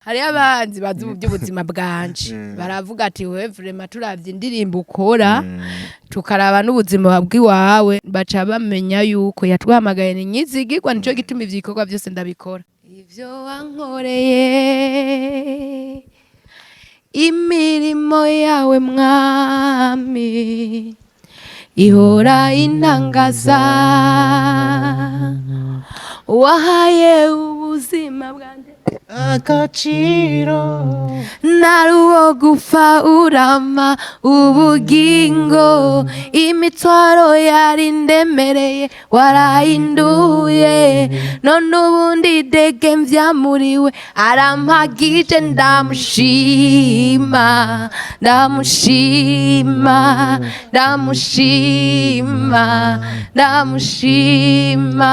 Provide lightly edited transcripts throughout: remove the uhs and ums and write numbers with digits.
hari abanzi bazi mu by'ubuzima bwanje baravuga ati we vraiment turavye indirimbo ukora tukaraba n'ubuzima bw'iwawe baca bamenya yuko yatwamagaye ni nyizigirwa nico gituma ivyikorwa byose ndabikora ivyo wankoreye imirimo yawe mwami ihora intangaza wahaye ubuzima bwanje agaciro naruwo gupfa urama ubugingo imitwaro yari ndemereye warahinduye none ubundi dege mvyamuriwe arampagije ndamushima ndamushima ndamushima ndamushima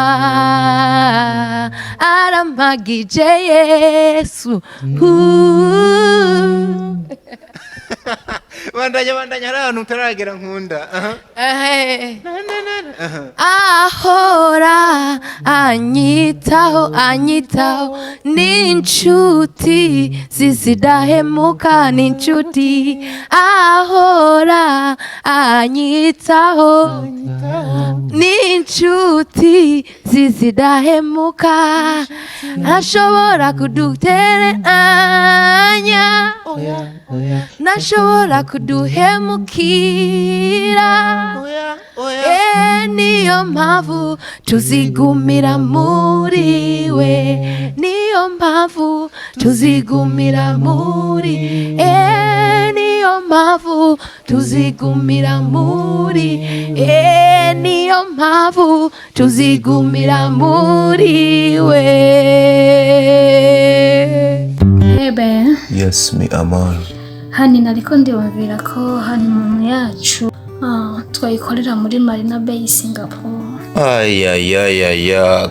arampagije Yesu bandanya hari ahantu utaragera nkunda ahora anyitaho n'inshuti zisidahemuka n'inshuti ahora anyitaho n'inshuti zisidahemuka ntashobora kuduteranya ntashobora kuduhemukira niyo mpamvu tuzigumira muri we niyo mpamvu tuzigumira muri niyo mpamvu tuzigumira muri niyo mpamvu tuzigumira muri we. Ebe yes me amor hani nariko ndiyumvira ko hani mu yacu twayikorera muri Marina Bay Singapore.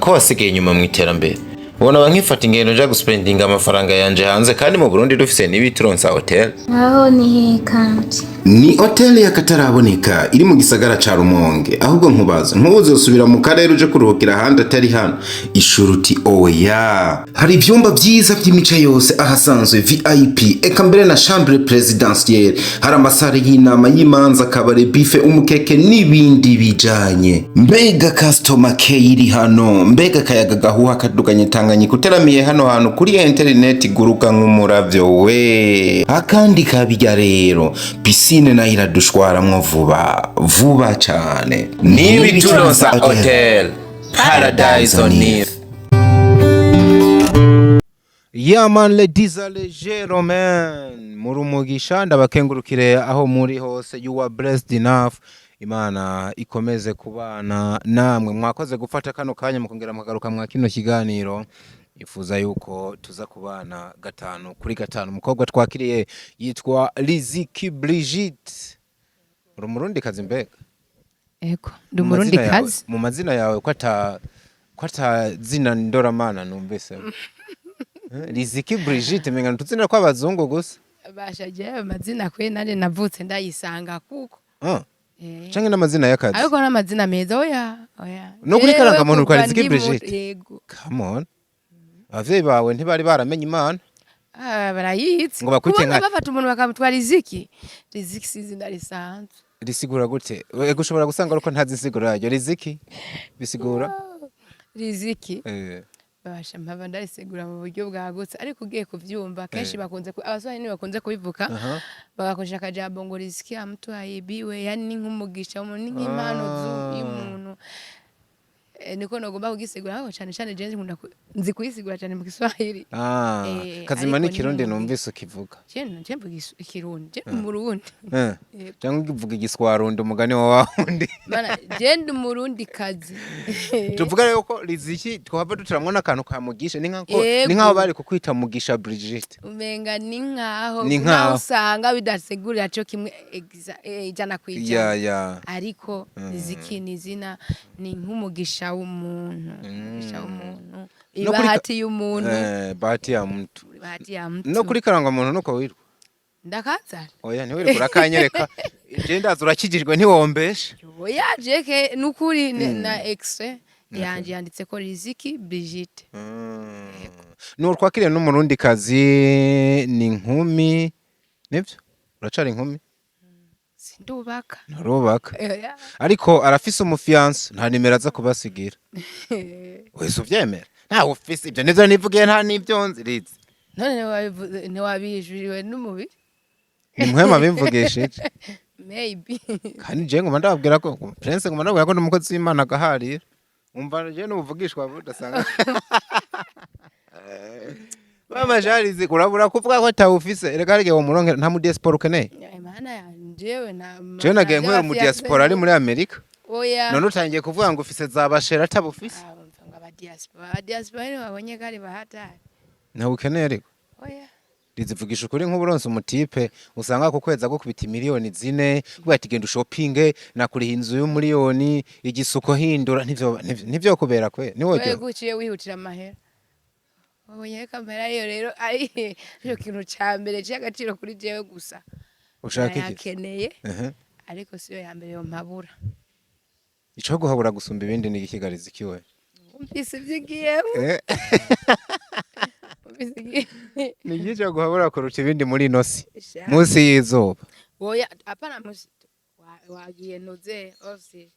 ko wasigaye inyuma mu iterambere ubona bankifata ingendo nja guspendinga amafaranga yanje hanze kandi mu Burundi dufise n'ibituronsa hotel aho ni kandi ni hotel y'akataraboneka iri mu gisagara ca Rumonge ahubwo nkubaza ntuzosubira mu karere uje kuruhukira ahandi atari hano ishuruti oya hari ivyumba vyiza vy'imice yose ahasanzwe VIP eka mbere na chambre présidentielle hari amasare y'inama y'imanza kabare bife umukeke n'ibindi bijanye mbega customer care iri hano mbega kayaga gahuha kaduganye Tanganyika uteramiye hano hantu kuri internet guruka nk'umuravyo we akandi kabijya rero piscine nayo iradushwaramwo vuba cyane n'ibituronsa hotel paradise on earth. Yeah man, ladies and gentlemen, murumugisha ndabakengurukire aho muri hose, you are blessed enough. Imana ikomeze kubana namwe, mwakoze gufata kano kanya mukongera mukagaruka mwa kino kiganiro. Ifuza yuko tuza kubana 5 kuri 5. Umukobwa twakiriye yitwa Riziki Brigitte. Uri Murundi kazi mbega? Ego, ndi Murundi kazi. Mu mazina yawe kwata zina ndoramana numvise. Riziki Brigitte menga ntuzina kwa bazungu gusa. Bashaje amazina kwe nanje navutse ndayisanga kuko. Change n'amazina y'akazi. Ariko n'amazina meza oya. No kuri karanga muntu kwa Riziki Brigitte. Yego. Come on. Abavyeyi bawe ntibari baramenye Imana. Barayitse. Ngo bakwite nka bafata umuntu bakamutwara Riziki. Riziki sizina risanzwe. Risigura gute? Ego ushobora gusanga ariko ntazi insiguro yaryo. Riziki bisigura Riziki. Basha mpava ndarisigura mu buryo bwagutse ariko ugiye kuvyumva kenshi bakunze abaswahili ni bakunze kubivuka bagakoresha akajambo ngo Riziki amutwaye biwe yani nk'umugisha umuntu nk'impano y'umuntu niko nogomba kugisigura aho cyane je nzi kuyisigura cyane mu Kiswahili. Kazima ni Kirundi numvise ukivuga. Je mvuga Ikirundi, je mu Burundi. Cyangwa uvuga Igiswarundi umugani wa wundi. Bana je ndi Murundi kazi. Tuvuga rero ko Riziki twaba dutiramwo nakantu ka Mugisha ni nkaho bari kukwita Mugisha Brigitte. Umenga ni nkaho usanga bidasegurira cyo kimwe ijana kwijana. Ariko Riziki ni zina ni nk'umugisha w'umuntu, ibahati y'umuntu, bahati ya mtu. No kuri karanga muntu nuko wirwa. Ndakaza. Oya ntiwiri kurakanyereka. Je ndaza urakijijwe ntiwombesha. Oya jeke nukuri na extra yanje yanditse ko Riziki Brigitte. Twakiriye n'umurundi kazi ni inkumi nibyo uracari inkumi Sindubaka nturubaka ariko arafise umufiance nta nimero aza kubasigira wese uvyemera ntawe ufise ibyo nivyo nivugiye nta n'ibyo nzirize none ntiwabijuriwe n'umubiri ni mwema bimvugishije maybe kandi je ngoma ndababwira ko prince ngoma ndababwira ko n'umukozi w'Imana agaharira umva je n'ubuvugishwa budasanga mama jarize kurabura kuvuga ko tawufise reka rege wo muronke nta mu diaspora ukeneye Imana yanjewe na je nagiye nkwera mu diaspora ari muri Amerika oya none utangiye kuvuga ngo ufise zabashera atabufise aba diaspora ni babonye kari bahatari nta ukeneye ariko oya rizivugisha ukuri nk'uburonse umutipe usanga ku kwezi agukubita miliyoni 4 kuba ati genda shopping nakuriha inzu y'umiliyoni igisuko hindura nivyo kubera kwe niwo je guciye wihutira amahera wabonye kamera iyo rero ari cyo kintu ca mbere cy'agaciro kuri jewe gusa ushaka iki yakeneye ariko siyo ya mbere yo mpabura ico guhabura gusumba ibindi ni ikigariza kiwe umvise ivyigiyemo ni gice guhabura kuruta ibindi muri nosi musi y'izuba oya apana musi wagiye noze ofisi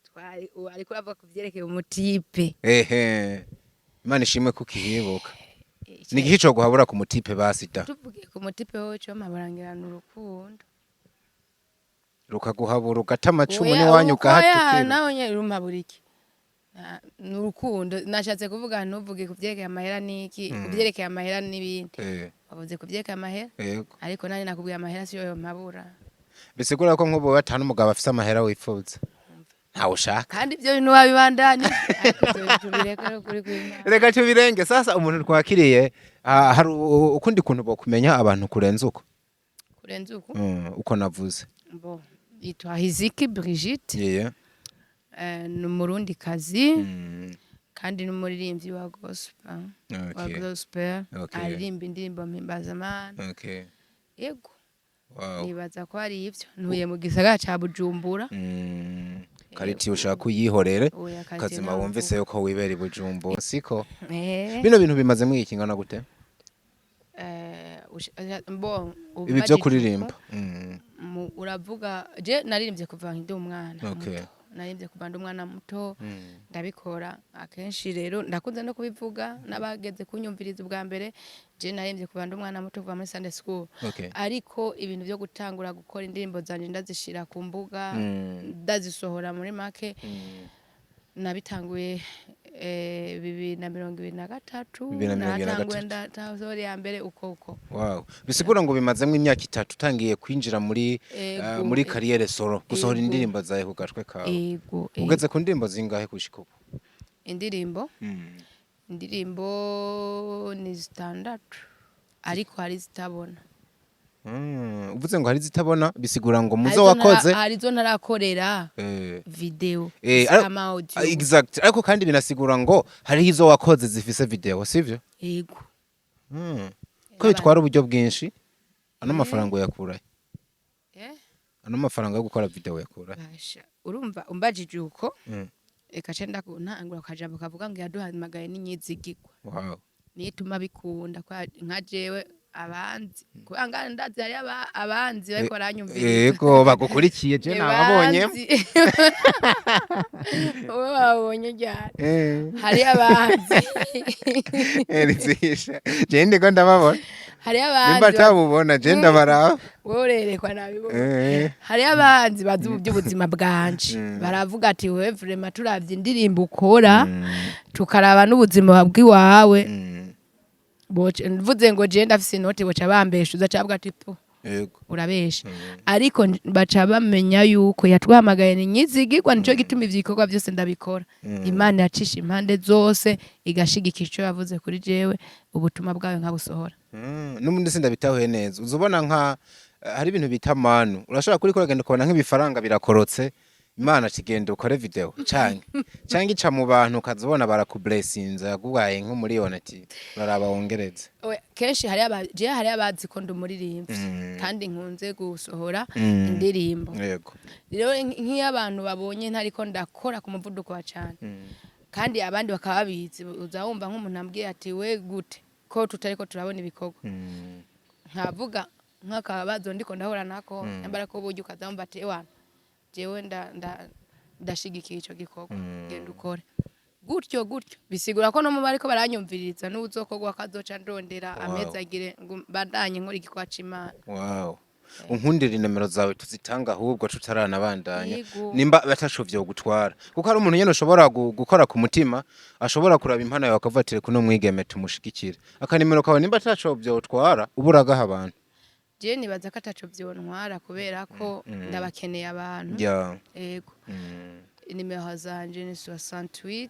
twari ariko ava kuvyerekeye umutipe Imana ishimwe ko kihibuka ni gice cyo guhabura ku mutipe basita tuvugiye ku mutipe wowe cyo maburangirana urukundo rukaguhabura ugata amacumu n'iwanyu ugahatukira naho nyene rumaburiki n'urukundo nashatse kuvuga ntuvuge kuvyerekeye amahera niki kuvyerekeye amahera n'ibindi bavuze kuvyerekeye amahera ariko nani nakubwiye amahera siyo yo mpabura bisigura ko nk'ubu batanu umugabo afise amahera wifuza ntawe ushaka kandi ibyo bintu wabibandanya reka tubirenge sasa umuntu twakiriye hari ukundi kuntu bokumenya abantu kurenza uko uko navuze bo yitwa Riziki Brigitte ni umurundi kazi kandi n'umuririmbyi wa gospel aririmba indirimbo mpimbazamanana yego nibaza ko ari ibyo ntuye mu gisagara ca Bujumbura kariti ushaka uyihorere kazima wumvise yuko wibera Bujumbura siko bino bintu bimaze mwikingana gute ibi byo kuririmba uravuga je naririmbye kuva ndi umwana naririmbye kuva ndi umwana muto ndabikora akenshi rero ndakunze no kubivuga n'abageze kunyumviriza ubwa mbere je naririmbye kuva ndi umwana muto kuva muri Sunday school ariko ibintu byo gutangura gukora indirimbo zanje ndazishira ku mbuga ndazisohora muri make nabitanguye 2023 natanguye ndatazori ya mbere uko wow bisigura ngo bimazemo imyaka 3 utangiye kwinjira muri muri carrière solo gusohora indirimbo zawe ku gatwe kawe ugeze ku ndirimbo zingahe kushika ubu indirimbo ni standard ariko hari zitabona uvuze ngo hari zitabona bisigura ngo muzo wakoze hari zo ntarakorera video ama audio exact ariko kandi binasigura ngo hari izo wakoze zifise video sivyo yego ko bitwara uburyo bwinshi ano mafaranga yakuraye ano mafaranga yo gukora video yakura urumva umbajije uko eka cenda ku ntangura kajambo kavuga ngo yaduhamagaye n'inyizigirwa wow nituma bikunda kwa nka jewe abanzi kubangana ndazi hari abanzi bariko baranyumvira yego bagukurikiye je nababonye wowe wabonye cyane hari abanzi erizisha je ndiko ndababona hari abanzi nimba tabubona je ndabaraba wowe urerekwa nabibona hari abanzi bazi by'ubuzima bwanje baravuga ati wewe vraiment turavye indirimbo ukora tukaraba n'ubuzima bwiwawe mvuze ngo je ndafise inoti boca bambeshuza cabwa ati po yego urabesha ariko baca bamenya yuko yatwamagaye ni nyizigirwa nico gituma ivyikorwa byose ndabikora Imana yacisha impande zose igashigikira ico yavuze kuri jewe ubutuma bwawe nkabusohora n'umundi sindabitahuye neza uzubona nka hari ibintu bita manu urashobora kuri koragenda ukabona nk'ibifaranga birakorotse Imana kigenda ukore video canke ica mu bantu kazobona barakublessinze yagubaye nko muri yonati uraraba wongereze kenshi hari abazi ko ndumuririmbyi kandi nkunze gusohora indirimbo yego rero nk'iyo abantu babonye ntariko ndakora ku muvuduko wa cyane kandi abandi bakaba babizi uza wumva nk'umuntu ambwiye ati we gute ko tutariko turabona ibikorwa nkavuga nk'akabazo ndiko ndahura nako nyambara ko buryo ukazamva ati ewana jewe ndashigikiye ico gikorwa genda ukore gutyo bisigura ko no mu bariko baranyumviriza n'ubuzokorwa kazoca ndondera amezagire ngo bandanye nkora igikorwa c'Imana. Wow. Unkundira inimero zawe tuzitanga ahubwo tutaranabandanya nimba batashovye gutwara kuko hari umuntu nyene ushobora gukora ku mutima ashobora kuraba impana yawe akavatire kuno mwigeme tumushigikire akanimero kawe nimba atashovye gutwara uburaga abantu. Je nibaza ko atacovye ntwara kubera ko ndabakeneye abantu. Yego. Inimero zanje ni 68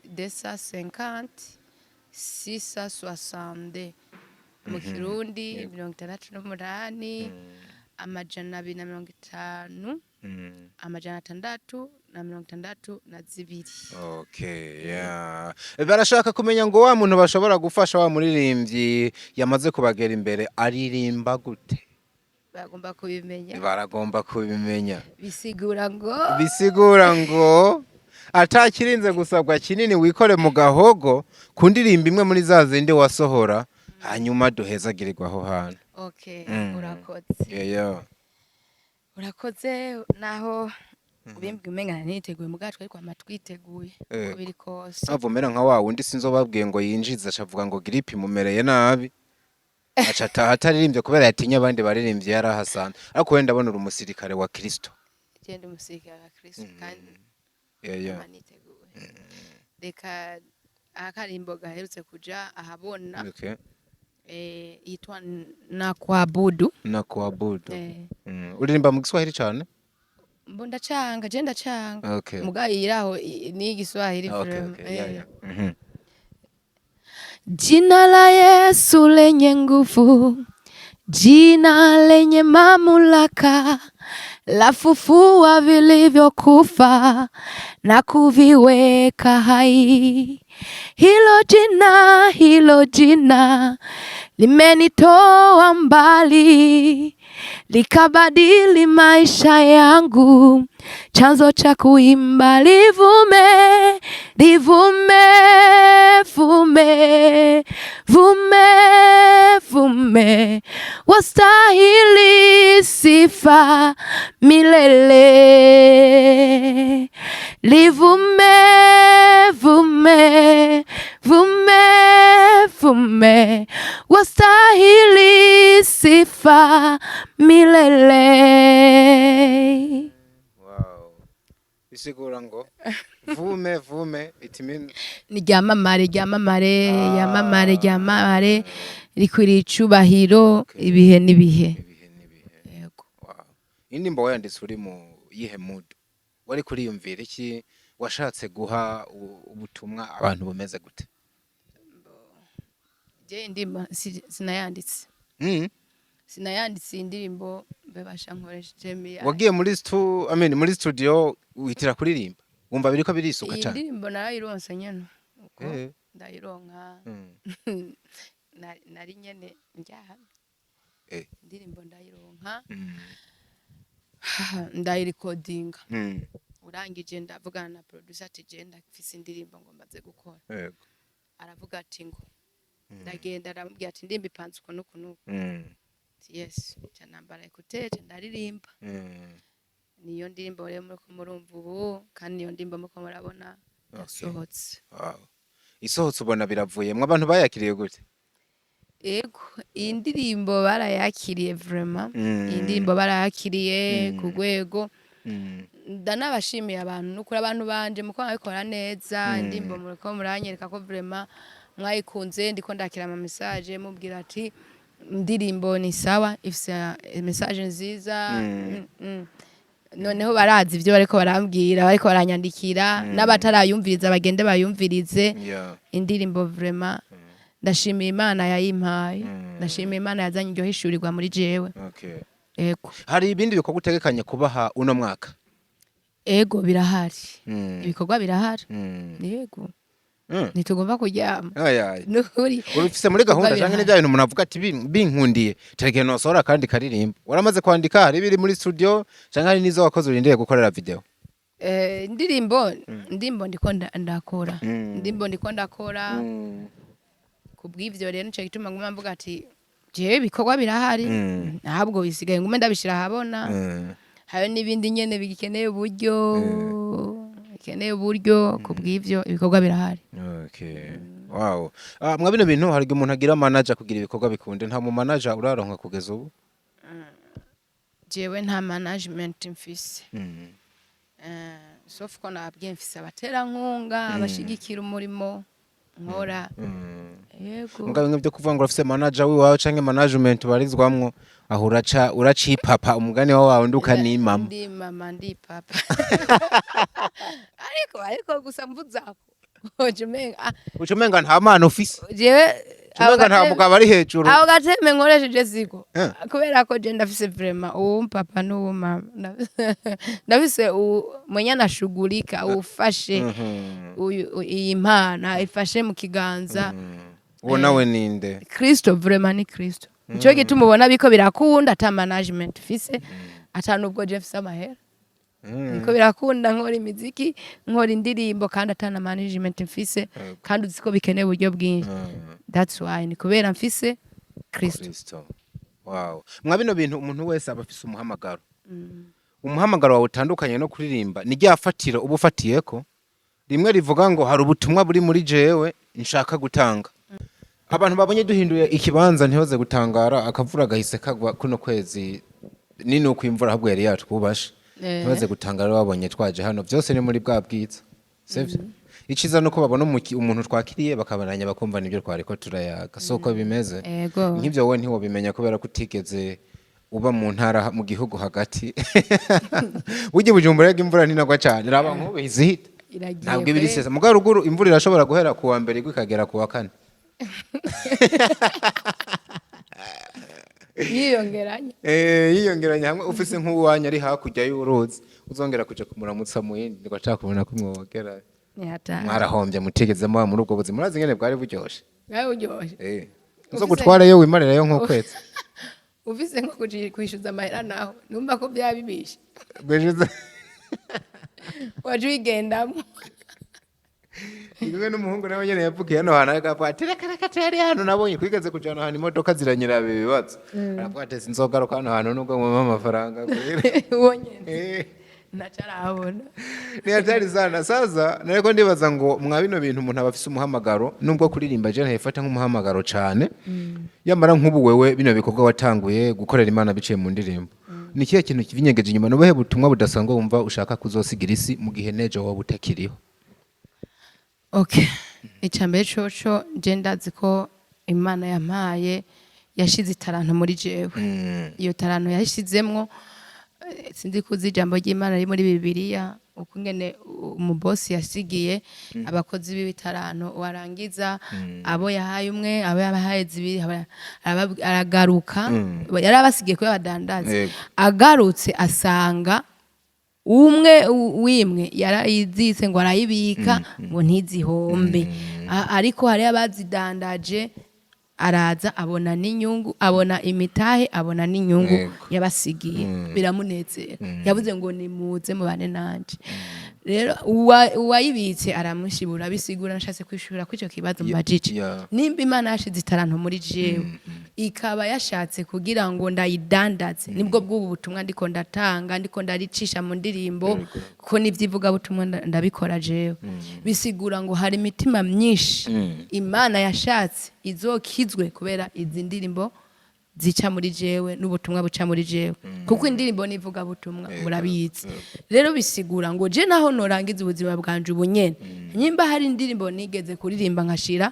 250 660 mu Kirundi 68 amajana 250 amajana 662. Okay, yeah. Barashaka kumenya ngo wa muntu bashobora gufasha wa muririmbyi yamaze kubagera imbere aririmba gute? Baragomba kubimenya. Bisigura ngo atakirinze gusabwa kinini wikore mu gahogo kundirimba imwe muri za zindi wasohora hanyuma duhezagirirwa aho hantu. Okay, urakoze. Urakoze naho ubimbwe umenga niteguye mugatwe ariko amatwiteguye biri kose. Avumera nka wa wundi sinzobabwiye ngo yinjiza acavuga ngo gripe mumereye nabi. Acha ataririmbye kubera yatinya abandi baririmbye yarahasanze ariko wenda abona umusirikare wa Kristo. Genda umusirikare wa Kristo kandi maniteguye. Reka akarimbo gaherutse kuja ahabona. Okay. Yitwa Nakuabudu. Uririmba mu Kiswahili cyane? Mbonda canga, genda canga. Okay. Mugayi iraho ni Kiswahili frame. Okay. Jina la Yesu lenye nguvu, jina lenye mamlaka, lafufua vilivyokufa na kuviweka hai. Hilo jina limenitoa mbali, likabadili maisha yangu, chanzo cha kuimba livume, vume, wastahili sifa milele, livume, vume, wastahili sifa milele. Wow. Bisigura ngo vume it means ni ryamamare rikwiriye icubahiro ibihe nibihe. Yego. Wow. Indimbo wayanditse uri mu yihe mood? Wari kuriyumvira iki washatse guha ubutumwa abantu bumeze gute? Je indimbo sinayanditse. Sinayanditse indirimbo bebasha nkoresha jemi. Wagiye muri studio uhitira kuririmba. Wumva biriko birisuka cyane. Indirimbo narayironse nyene. Uko ndayironka. Nari nyene njyaha. Indirimbo ndayironka. Ndayirecordinga. Urangije ndavugana na producer ati je ndafise indirimbo ngo mbaze gukora. Yego. Aravuga ati ngo ndagenda aramubwira ati ndimba ipanze uko nuko. Yes, cyanambara ekuteje ndaririmba. Niyo ndirimbo rero muri kumurumva ubu kandi niyo ndirimbo muko murabona yasohotse. Wow. Isohotse ubona biravuye mwe abantu bayakiriye gute? Ego, iyi ndirimbo barayakiriye vraiment. Iyi ndirimbo barayakiriye ku rwego. Ndanabashimiye abantu nukuri abantu banje muko babikora neza indirimbo muriko muranyereka ko vraiment mwayikunze ndiko ndakira ama message mubwira ati indirimbo ni sawa ifise message nziza. Noneho barazi ivyo bariko barambwira bariko baranyandikira n'abatarayumviriza bagende bayumvirize. Indirimbo vraiment ndashimiye Imana yayimpaye, ndashimiye Imana yazanye iryo hishurirwa muri jewe. Okay. Ego. Hari ibindi bikorwa utegekanye kubaha uno mwaka? Ego birahari. Ibikorwa birahari. Yego. Nitugomba kuryama. Nukuri. Urufise muri gahunda canke n'ibya bintu umuntu avuga ati binkundiye tereke no sora kandi karirimba. Waramaze kwandika hari biri muri studio canke hari nizo wakoze urindiriye gukorera video? Ndimbo ndiko ndakora ndimbo ndiko ndakora kubw'ivyo rero nico gituma nguma mvuga ati jewe ibikorwa birahari ntabwo bisigaye ngume ndabishira habona hayo n'ibindi nyene bigikeneye uburyo kubw'ivyo ibikorwa birahari. Okay. Wow. Mwa bino bintu hari umuntu agira manager kugira ibikorwa bikunde, nta mu manager uraronka kugeza ubu? Jewe nta management mfise. Sauf ko nabwiye mfise abaterankunga abashigikira umurimo nkora. Yego. Mugabe nk'ibyo kuvuga ngo urafise manager wiwawe canke management barizwamwo aho uracipapa umugani wawe ndukani mama. Ndi mama ndi papa. Ariko gusa mvuzako. Ucumenga nta mana ufise. Jewe Ucumenga nta mugabo ari hejuru. Aho gateme nkoresheje siko. Kubera ko je ndafise vraiment uwo papa n'uwo mama. Ndafise mwenye nashughulika ufashe iyi mpana ifashe mu kiganza. Uwo nawe ninde? Kristo, vraiment ni Kristo. Nico gituma ubona biko birakunda ata management fise ata nubwo je mfise amahera. Niko birakunda nkora imiziki nkora indirimbo kandi atana management mfise kandi uziko bikeneye uburyo bwinshi. That's why ni kubera mfise Kristo. Wow. Mwa bino bintu umuntu wese aba afise umuhamagaro. Umuhamagaro wawe utandukanye no kuririmba ni ryafatiro uba ufatiyeko. Rimwe rivuga ngo hari ubutumwa buri muri jewe nshaka gutanga. Abantu babonye duhinduye ikibanza ntihoze gutangara akavura gahise kagwa kuno kwezi nini uko imvura ahubwo yari yatwubashe. Ntihoze gutangara babonye twaje hano byose ni muri bwa bwiza. Sivyo? Iciza nuko babona umuntu twakiriye bakabaranya bakumva nibyo twariko turayaga. Soko bimeze. Nk'ivyo wowe ntiwo bimenya kubera kutigeze uba mu ntara mu gihugu hagati. Uje Bujumbura imvura ninagwa cyane. Raba nkube izihita. Ntabwo ibiriseza. Muga ruguru imvura irashobora guhera ku wa mbere ikagera ku wa kane. Yiyongeranya hamwe ufise nk'uwanya ari hakurya y'uruzi uzongera kuja kumuramutsa mu yindi ngo ashaka kubona ko mwogera. Mwarahombye mutigeze mu muri ubwo buzima murazi ngene bwari buryoshe. Uzo gutwara yo wimarira yo nk'ukwezi. Ufise nko kwishyuza amahera naho numva ko byabibishe. Gwishyuza. Waje wigendamo. Igiwe n'umuhungu nawe nyene yavukiye hano hana agapfa ati reka tari hano nabonye kwigeze kujana hano imodoka ziranyira bibibazo. Aravuga ati sinzogaruka hano hano nubwo mu amafaranga kwere. Wonyene. Nacarabona. Ni atari sana sasa nariko ndibaza ngo mwa bino bintu umuntu abafise umuhamagaro nubwo kuririmba je ntayifata nk'umuhamagaro cyane. Yamara nk'ubu wewe bino bikorwa watanguye gukorera Imana biciye mu ndirimbo. Ni kiye kintu kivinyegeje inyuma nobehe butumwa budasangwa wumva ushaka kuzosigira isi mu gihe nejo wowe utakiriho. Okay. Icambere coco je ndazi ko Imana yampaye yashize itaranto muri jewe. Iyo taranto yashizemwo sinzi kuzi ijambo ry'Imana ari muri Bibiliya uko ngene umubosi yasigiye abakozi b'ibitaranto warangiza abo yahaye umwe abo yabahaye zibiri aragaruka yarabasigiye ko yabadandaza agarutse asanga umwe wimwe yarayizitse ngo arayibika ngo ntizihombe ariko hari abazidandaje araza abona n'inyungu abona imitahe abona n'inyungu yabasigiye biramunezera yavuze ngo nimuze mubane nanje rero uwayibitse aramushibura bisigura nashatse kwishura kw'ico kibazo mbajije nimba Imana yashize itaranto muri jewe ikaba yashatse kugira ngo ndayidandaze nibwo bw'ubu butumwa ndiko ndatanga ndiko ndaricisha mu ndirimbo ko nivyivuga butumwa ndabikora jewe bisigura ngo hari imitima myinshi Imana yashatse izokizwe kubera izi ndirimbo zica muri jewe n'ubutumwa buca muri jewe kuko indirimbo nivuga butumwa burabizi rero bisigura ngo je naho norangiza ubuzima bwanje ubunyene nyimba hari indirimbo nigeze kuririmba nkashira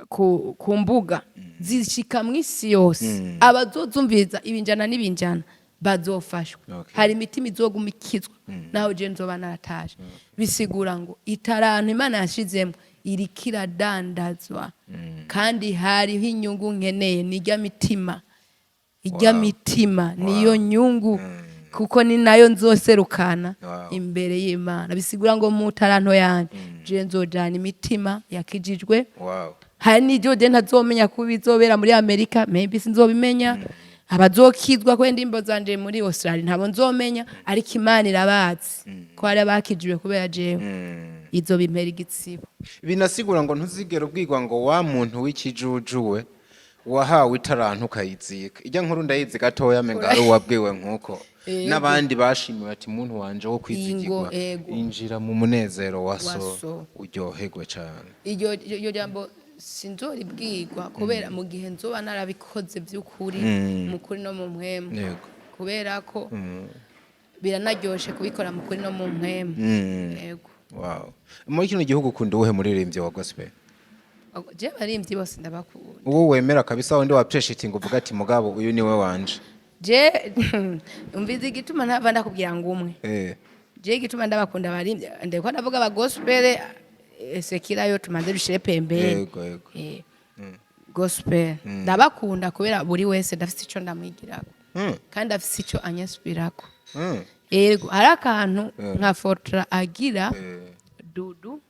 ku mbuga zishika mw'isi yose abazozumviza ibinjana n'ibinjana bazofashwa hari imitima izoguma ikizwa naho je nzoba narataje bisigura ngo itarantu Imana yashizemo irikira dandazwa kandi hariho inyungu nkeneye nijya mitima niyo nyungu kuko ni nayo nzoserukana imbere y'Imana bisigura ngo mu taranto yanje je nzojana imitima yakijijwe hari n'ibyo je ntazomenya ko bizobera muri Amerika maybe sinzobimenya abazokizwa ko indimbo zanje muri Australia ntabo nzomenya ariko Imana irabazi ko ari abakijwe kubera jewe izo bimpera igitsibo binasigura ngo ntuzigera ubwirwa ngo wa muntu w'ikijujuwe wahawe itarantu ukayizika ijya nkuru ndayizi gatoya menga ari uwabwiwe nk'uko n'abandi bashimiwe ati muntu wanje wo kwizigirwa injira mu munezero waso uryoherwe cyane iyo jambo sinzoribwirwa kubera mu gihe nzoba narabikoze by'ukuri mu kuri no mu mpwemu kubera ko biranaryoshe kubikora mu kuri no mu mpwemu yego wow muri kino gihugu ukunda uwuhe muririmbyi wa gospel je baririmbyi bose ndabakunda uwo wemera kabisa wundi wa appreciate ngo uvuga ati mugabo uyu niwe wanje je umvize igituma ntava ndakubwira ngo umwe je igituma ndabakunda baririmbyi ndeko ndavuga aba gospel sekira yo tumanze bishire pembeni yego gospel ndabakunda kubera buri wese ndafite ico ndamwigirako kandi afite ico anyasubirako yego hari akantu nka Fortra agira Dudu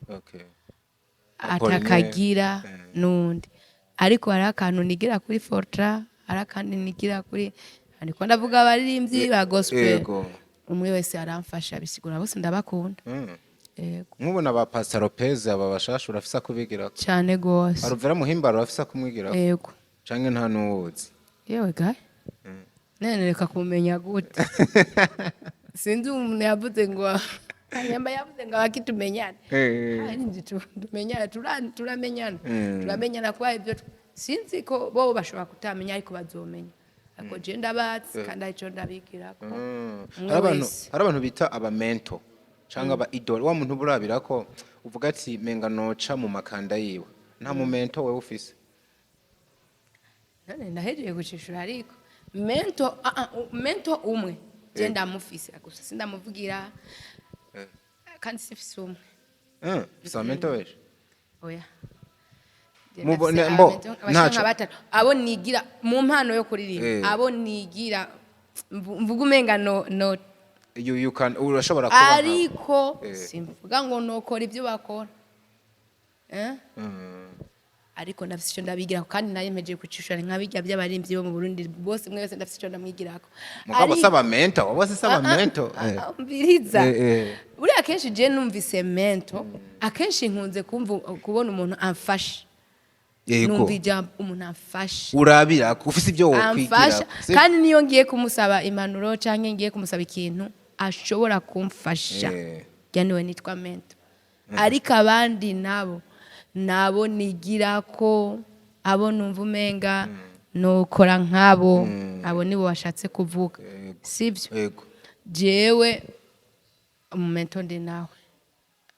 atakagira nundi ariko hari akantu nigira kuri Fortra hari akandi nigira kuri ariko ndavuga abaririmbyi ba gospel umwe wese aramfasha bisigura bose ndabakunda nkubona ba Pastor Lopez aba bashasha urafisa kubigira cyane gose aruvera muhimbaro urafisa kumwigira yego canke nta nuwuzi yewe gaye nene reka kumenya gute sinzi umuntu yavuze ngo nyamba yavuze ngo akitumenyana ari nzi tumenyana turamenyana kwa ibyo sinzi ko bo bashobora kutamenya ariko bazomenya ako je ndabatsi kandi ico ndabigirako hari abantu bita aba mentor cyangwa aba idol wa muntu burabira ko uvuga ati menga noca mu makanda yiwe nta momento we ufise none ndahejeje gucishura ariko mento umwe je ndamufise gusa sindamuvugira kandi sifise umwe bisa mento weje oya mubone mbo ntaco abo nigira mu mpano yo kuririmba abo nigira mvuga umenga no you can urashobora kuba ariko simvuga ngo nokora ibyo bakora ariko ndafise icyo ndabigira kandi nari mpejeje kucishura nk'abijya by'abarimbyi bo mu Burundi bose mwe wese ndafise icyo ndamwigirako mugabo saba mentor wose saba mentor mbiriza uri akenshi je numvise mentor akenshi nkunze kubona umuntu amfasha numva ijambo umuntu amfasha urabira ufise ibyo wokwigira kandi niyo ngiye kumusaba impanuro canke ngiye kumusaba ikintu ashobora kumfasha cyane nitwa mentor ariko abandi nabo nigira ko abo numva umenga nokora nkabo abo nibo bashatse kuvuga sivyo jewe umumento ndi nawe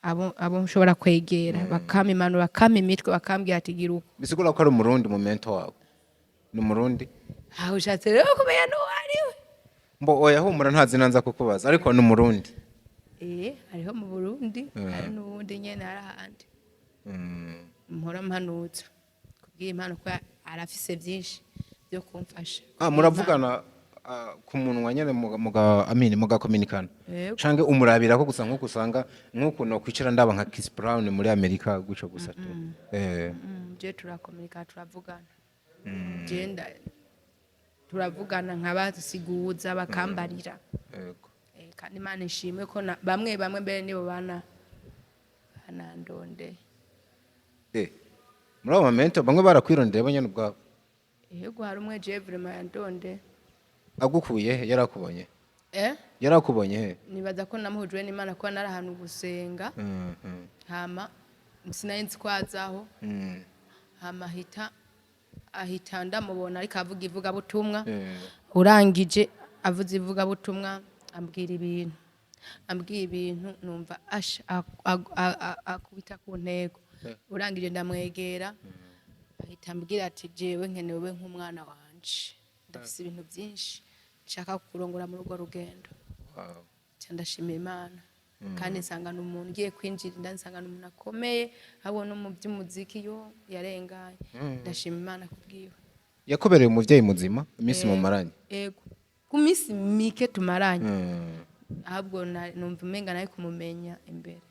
abo nshobora kwegera bakamimanura bakamimitwe bakambwira ati gira uko bisigura ko ari umurundi momento wawe ni umurundi aho ushatse rero kumenya no wariwe mbo oya humura ntazi nanza kukubaza ariko ni umurundi ariho mu Burundi ari n'ubundi nyene arahandi mpora mpanutse kubwiye impano ko arafise byinshi byo kumfasha muravugana ku munwa nyene muga communicana canke umurabira ko gusa nkuko usanga nkuko no kwicara ndaba nka Chris Brown muri America guco gusa tu je turakomunika turavugana je turavugana nk'abasiguza bakambarira kandi Imana ishimwe ko bamwe mbere nibo banandonde muri abo momento bamwe barakwirondeye bonyene ubwabo yego hari umwe je vraiment yandonde agukuye yarakubonye yarakubonye he nibaza ko namuhujwe n'Imana ko narahantu gusenga hama sinayinzi kwazaho hama ahita ndamubona ariko avuga ivuga butumwa urangije avuze ivuga butumwa ambwira ibintu numva akubita ku ntego urangije ndamwegera ahita ambwira ati jewe nkenewe nk'umwana wanje ndafise ibintu byinshi nshaka kurongora muri urwo rugendo ndashimira Imana kandi nsangana umuntu ugiye kwinjira ndansangana umuntu akomeye abona mu by'umuziki yo yarenganye ndashima Imana kubwiwe yakobereye umuvyeyi muzima imisi mu maranye yego ku misi mike tumaranye ahubwo numva umenga nayo kumumenya imbere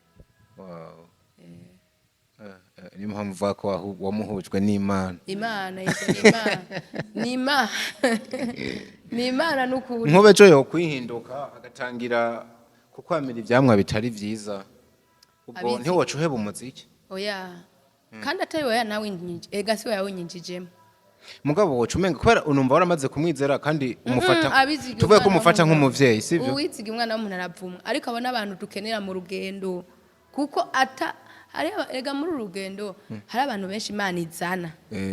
ni mpamvu uvuga ko wamuhujwe n'Imana. Ni Imana n'ukuri. Nk'ubejo yo kwihinduka agatangira kukwamira ivyamwa bitari vyiza. Ubwo ntiwoca uheba umuziki. Oya. Kandi atari oya nawe nyinjije. Ega si oya winyinjijemo. Mugabo woca umenga kubera unumva waramaze kumwizera kandi umufata tuvuye ko umufata nk'umuvyeyi sivyo? Uwitsiga umwana w'umuntu aravumwa ariko abona abantu dukenera mu rugendo kuko ega muri urugendo hari abantu benshi Imana izana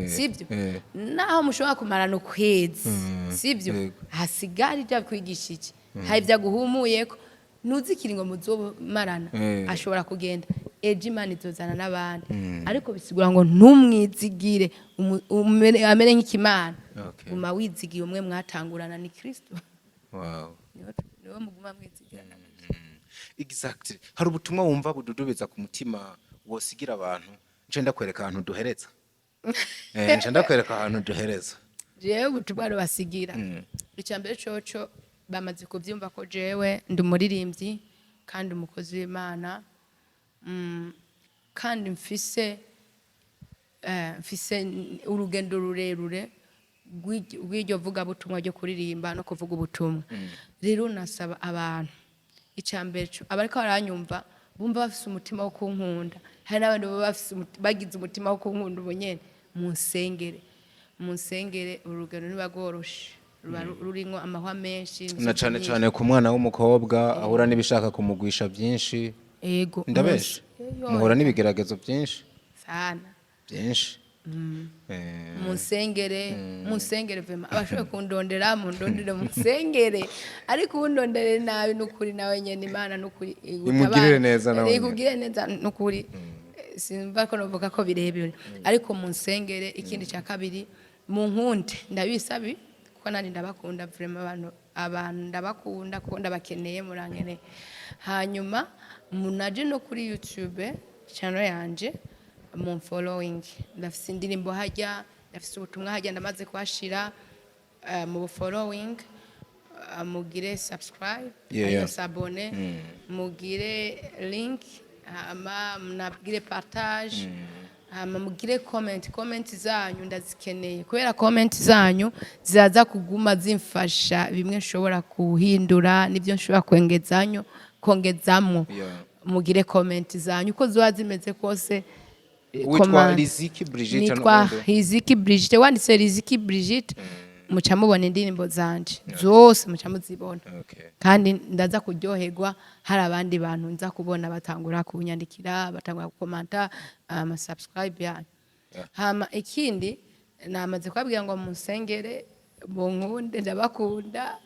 sivyo naho mushobora kumarana ukwezi sivyo hasigara ibyo kwigishije hari ibyo guhumuyeko ntuzikiri ngo muzomarana ashobora kugenda ejo Imana izozana n'abandi ariko bisigura ngo ntumwizigire amere nk'ikimana guma wizigiye umwe mwatangurana ni Kristo. Wow. Niwo muguma mwizigirana. Exactly. Hari ubutumwa wumva bududubiza ku mutima wosigira abantu nje ndakwereka ahantu duhereza. Nje ndakwereka ahantu duhereza. Jewe ubutumwa basigira. Icambere coco bamaze kuvyumva ko jewe ndi umuririmbyi kandi umukozi w'Imana. Kandi mfise urugendo rurerure rw'iryo vuga butumwa ryo kuririmba no kuvuga ubutumwa. Rero nasaba abantu icambere abariko baranyumva bumva bafise umutima wo kunkunda hari n'abandi bagize umutima wo kunkunda ubunyene munsengere urugendo nibagoroshe rurinko amahwa menshi na cane ku mwana w'umukobwa ahura n'ibishaka kumugwisha byinshi. Ego ndabeshe muhora n'ibigeragezo byinshi sana byinshi. Munsengere vema abashoboye kundondera mundondere munsengere ariko undondere nabi nukuri nawe nyene Imana nukuri imugirire neza nawe ikugire neza nukuri simva ko novuga ko birebere ariko munsengere. Ikindi cya kabiri munkunde ndabisabi kuko nari ndabakunda vraiment abantu ndabakunda kuko ndabakeneye murankene. Hanyuma munaje no kuri YouTube channel yanje mon following ndafise indirimbo hajya ndafise ubutumwa hajya ndamaze kwashira mu following mugire subscribe ayo sabone mugire link mnabwire partage mugire comment zanyu ndazikeneye kubera comment zanyu zizaza kuguma zimfasha bimwe nshobora kuhindura nibyo nshobora kongezamwo mugire comment zanyu uko ziba zimeze kose. Witwa Riziki Brigitte nitwa Riziki Brigitte wanditse Riziki Brigitte muca mubona indirimbo zanje zose muca muzibona kandi ndaza kuryoherwa hari abandi bantu nza kubona batangura kunyandikira batangura gukomanta subscribe yanyu. Hama ikindi namaze kwabwira ngo munsengere bunkunde ndabakunda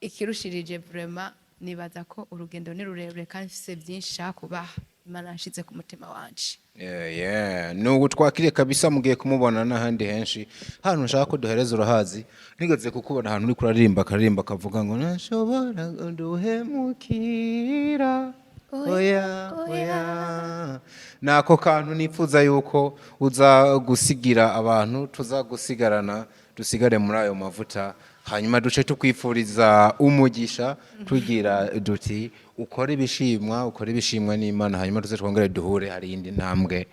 ikirushirije vraiment nibaza ko urugendo ni rurerure kandi mfise byinshi shaka kubaha Imana nshize ku mutima wanje. Nubu twakiriye kabisa mugiye kumubona n'ahandi henshi hano nshaka ko duhereza urahazi nigeze kukubona ahantu uri kuririmba kavuga ngo nashobora nduhemukira oya nako kantu nipfuza yuko uza gusigira abantu tuzagusigarana dusigare muri ayo mavuta hanyuma duce tukwifuriza umugisha tugira duti ukora ibishimwa n'Imana hanyuma tuze twongere duhure hari indi ntambwe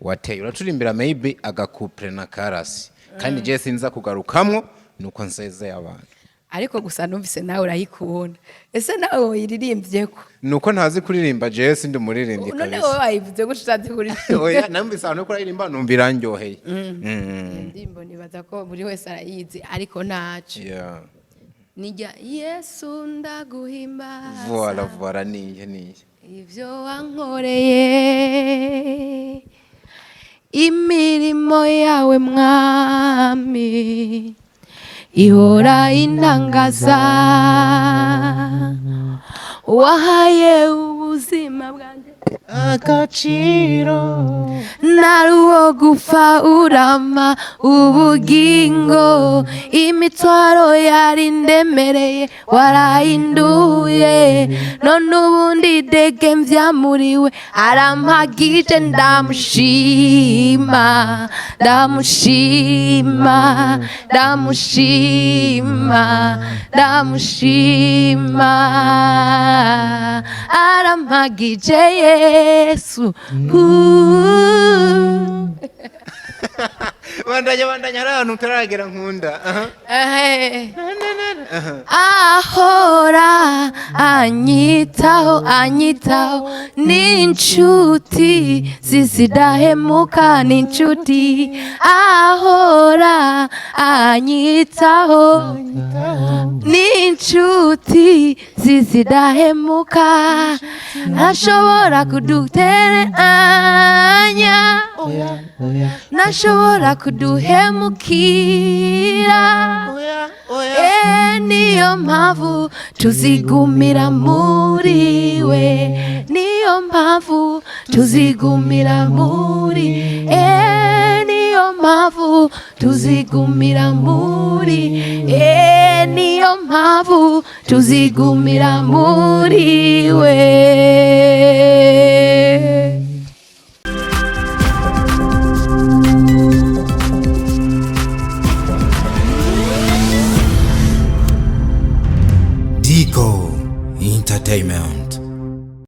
wateye uraturimbira maybe agakupre na karasi kandi je sinza kugarukamwo nuko nsezeye abantu ariko gusa numvise nawe urayikunda ese nawe uyiririmbyeko nuko ntazi kuririmba je sindi umuririmbyi kabisa none wowe wayivuze gute utazi kuririmba oya numvise abantu ko aririmba numvira ndyoheye ndimbo nibaza ko buri wese arayizi ariko ntaco nijya Yesu ndaguhimbaza voilà niye ivyo wankoreye imirimo yawe mwami ihora intangaza wahaye ubuzima bwanjye agaciro naruwo gupfa urama ubugingo imitwaro yari ndemereye warahinduye none ubundi dege mvyamuriwe arampagije ndamushima arampagije Yesu. bandanya ari ahantu utaragera nkunda. Ahora anyitaho n'inshuti zidahemuka n'inshuti. Ahora anyitaho n'inshuti zidahemuka. Ntashobora kudutereranya, ntashobora kuduhemukira. Niyo mpamvu tuzigumira muri we, niyo mpamvu tuzigumira muri, niyo mpamvu tuzigumira muri, niyo mpamvu tuzigumira muri we.